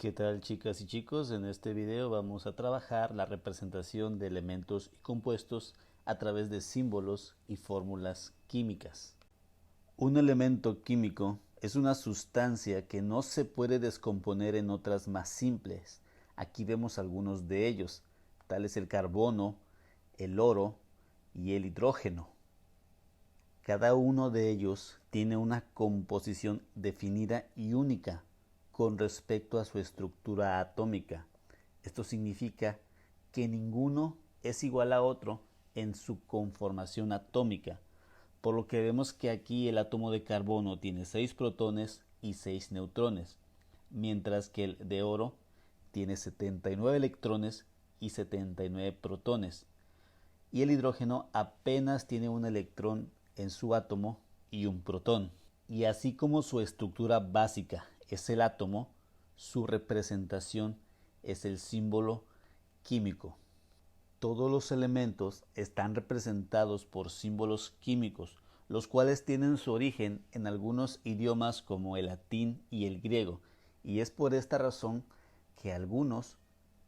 ¿Qué tal, chicas y chicos? En este video vamos a trabajar la representación de elementos y compuestos a través de símbolos y fórmulas químicas. Un elemento químico es una sustancia que no se puede descomponer en otras más simples. Aquí vemos algunos de ellos, tales el carbono, el oro y el hidrógeno. Cada uno de ellos tiene una composición definida y única con respecto a su estructura atómica. Esto significa que ninguno es igual a otro en su conformación atómica, por lo que vemos que aquí el átomo de carbono tiene 6 protones y 6 neutrones, mientras que el de oro tiene 79 electrones y 79 protones, y el hidrógeno apenas tiene un electrón en su átomo y un protón. Y así como su estructura básica es el átomo, su representación es el símbolo químico. Todos los elementos están representados por símbolos químicos, los cuales tienen su origen en algunos idiomas como el latín y el griego, y es por esta razón que algunos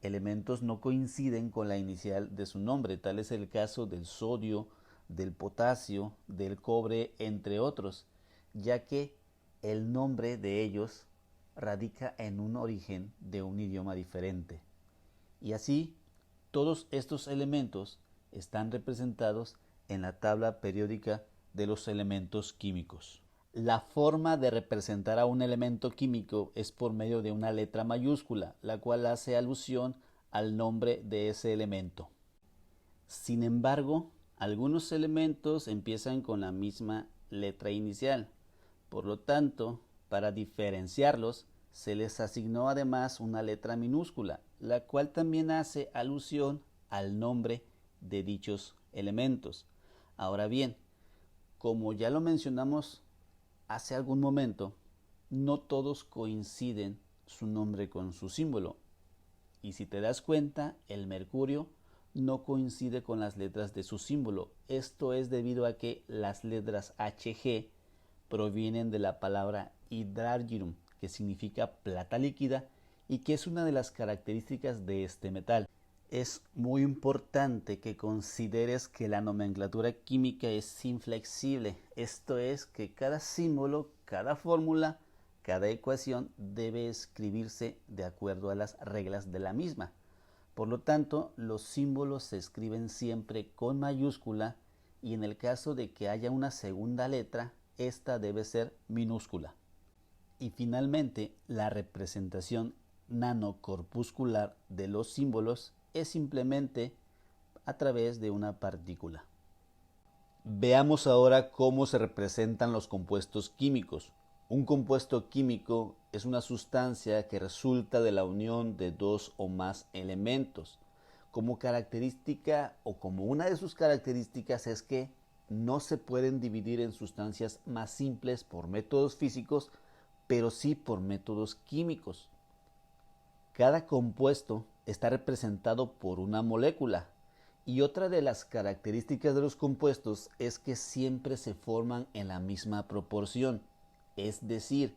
elementos no coinciden con la inicial de su nombre. Tal es el caso del sodio, del potasio, del cobre, entre otros, ya que el nombre de ellos radica en un origen de un idioma diferente. Y así, todos estos elementos están representados en la tabla periódica de los elementos químicos. La forma de representar a un elemento químico es por medio de una letra mayúscula, la cual hace alusión al nombre de ese elemento. Sin embargo, algunos elementos empiezan con la misma letra inicial. Por lo tanto, para diferenciarlos, se les asignó además una letra minúscula, la cual también hace alusión al nombre de dichos elementos. Ahora bien, como ya lo mencionamos hace algún momento, no todos coinciden su nombre con su símbolo. Y si te das cuenta, el mercurio no coincide con las letras de su símbolo. Esto es debido a que las letras Hg provienen de la palabra hydrargyrum, que significa plata líquida y que es una de las características de este metal. Es muy importante que consideres que la nomenclatura química es inflexible. Esto es que cada símbolo, cada fórmula, cada ecuación debe escribirse de acuerdo a las reglas de la misma. Por lo tanto, los símbolos se escriben siempre con mayúscula y en el caso de que haya una segunda letra, esta debe ser minúscula. Y finalmente, la representación nanocorpuscular de los símbolos es simplemente a través de una partícula. Veamos ahora cómo se representan los compuestos químicos. Un compuesto químico es una sustancia que resulta de la unión de dos o más elementos. Como característica o como una de sus características es que no se pueden dividir en sustancias más simples por métodos físicos, pero sí por métodos químicos. Cada compuesto está representado por una molécula. Y otra de las características de los compuestos es que siempre se forman en la misma proporción. Es decir,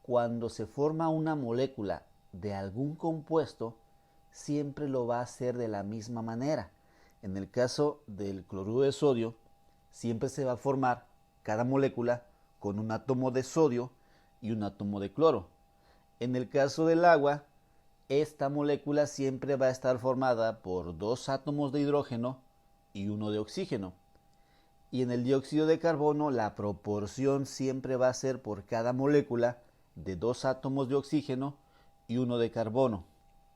cuando se forma una molécula de algún compuesto, siempre lo va a hacer de la misma manera. En el caso del cloruro de sodio, siempre se va a formar cada molécula con un átomo de sodio y un átomo de cloro. En el caso del agua, esta molécula siempre va a estar formada por dos átomos de hidrógeno y uno de oxígeno. Y en el dióxido de carbono la proporción siempre va a ser por cada molécula de dos átomos de oxígeno y uno de carbono.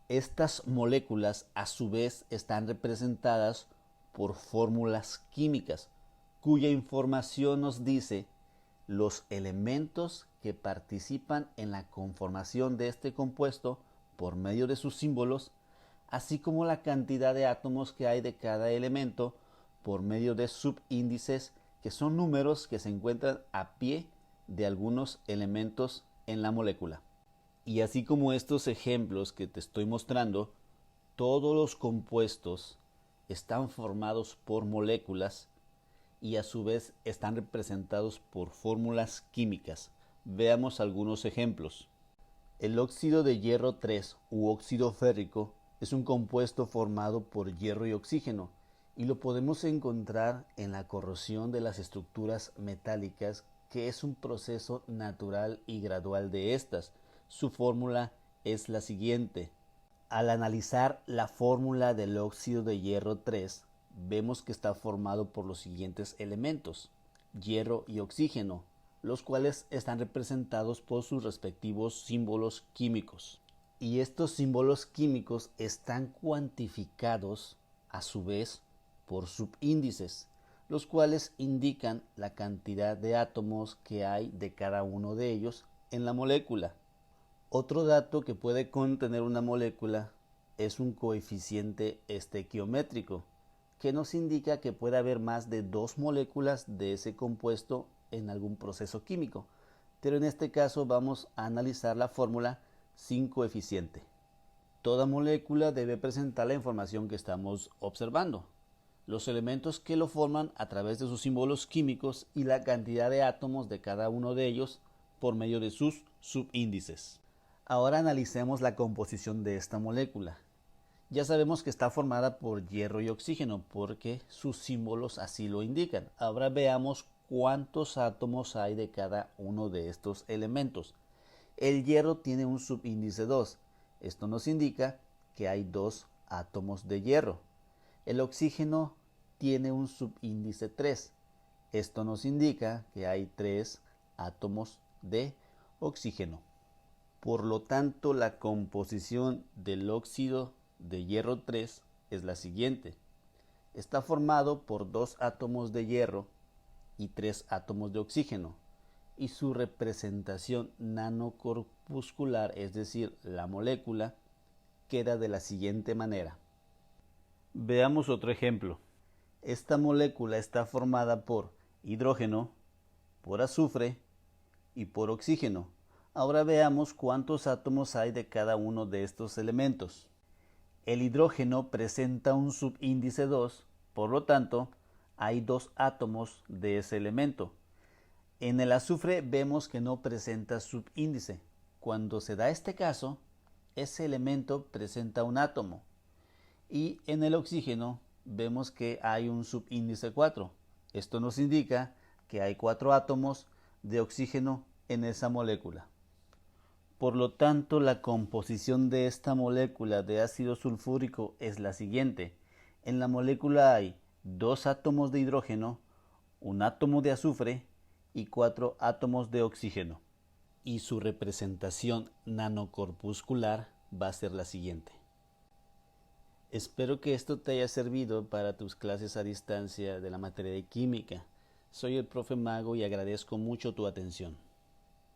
Estas moléculas a su vez están representadas por fórmulas químicas, cuya información nos dice los elementos que participan en la conformación de este compuesto por medio de sus símbolos, así como la cantidad de átomos que hay de cada elemento por medio de subíndices, que son números que se encuentran a pie de algunos elementos en la molécula. Y así como estos ejemplos que te estoy mostrando, todos los compuestos están formados por moléculas y a su vez están representados por fórmulas químicas. Veamos algunos ejemplos. El óxido de hierro 3 u óxido férrico es un compuesto formado por hierro y oxígeno y lo podemos encontrar en la corrosión de las estructuras metálicas, que es un proceso natural y gradual de estas. Su fórmula es la siguiente. Al analizar la fórmula del óxido de hierro 3, vemos que está formado por los siguientes elementos: hierro y oxígeno, los cuales están representados por sus respectivos símbolos químicos. Y estos símbolos químicos están cuantificados a su vez por subíndices, los cuales indican la cantidad de átomos que hay de cada uno de ellos en la molécula. Otro dato que puede contener una molécula es un coeficiente estequiométrico, que nos indica que puede haber más de 2 moléculas de ese compuesto en algún proceso químico, pero en este caso vamos a analizar la fórmula sin coeficiente. Toda molécula debe presentar la información que estamos observando, los elementos que lo forman a través de sus símbolos químicos y la cantidad de átomos de cada uno de ellos por medio de sus subíndices. Ahora analicemos la composición de esta molécula. Ya sabemos que está formada por hierro y oxígeno porque sus símbolos así lo indican. Ahora veamos cuántos átomos hay de cada uno de estos elementos. El hierro tiene un subíndice 2. Esto nos indica que hay 2 átomos de hierro. El oxígeno tiene un subíndice 3. Esto nos indica que hay 3 átomos de oxígeno. Por lo tanto, la composición del óxido de hierro 3 es la siguiente. Está formado por 2 átomos de hierro y 3 átomos de oxígeno, y su representación nanocorpuscular, es decir, la molécula, queda de la siguiente manera. Veamos otro ejemplo. Esta molécula está formada por hidrógeno, por azufre y por oxígeno. Ahora veamos cuántos átomos hay de cada uno de estos elementos. El hidrógeno presenta un subíndice 2, por lo tanto, hay 2 átomos de ese elemento. En el azufre vemos que no presenta subíndice. Cuando se da este caso, ese elemento presenta un átomo. Y en el oxígeno vemos que hay un subíndice 4. Esto nos indica que hay 4 átomos de oxígeno en esa molécula. Por lo tanto, la composición de esta molécula de ácido sulfúrico es la siguiente. En la molécula hay 2 átomos de hidrógeno, un átomo de azufre y 4 átomos de oxígeno. Y su representación nanocorpuscular va a ser la siguiente. Espero que esto te haya servido para tus clases a distancia de la materia de química. Soy el profe Mago y agradezco mucho tu atención.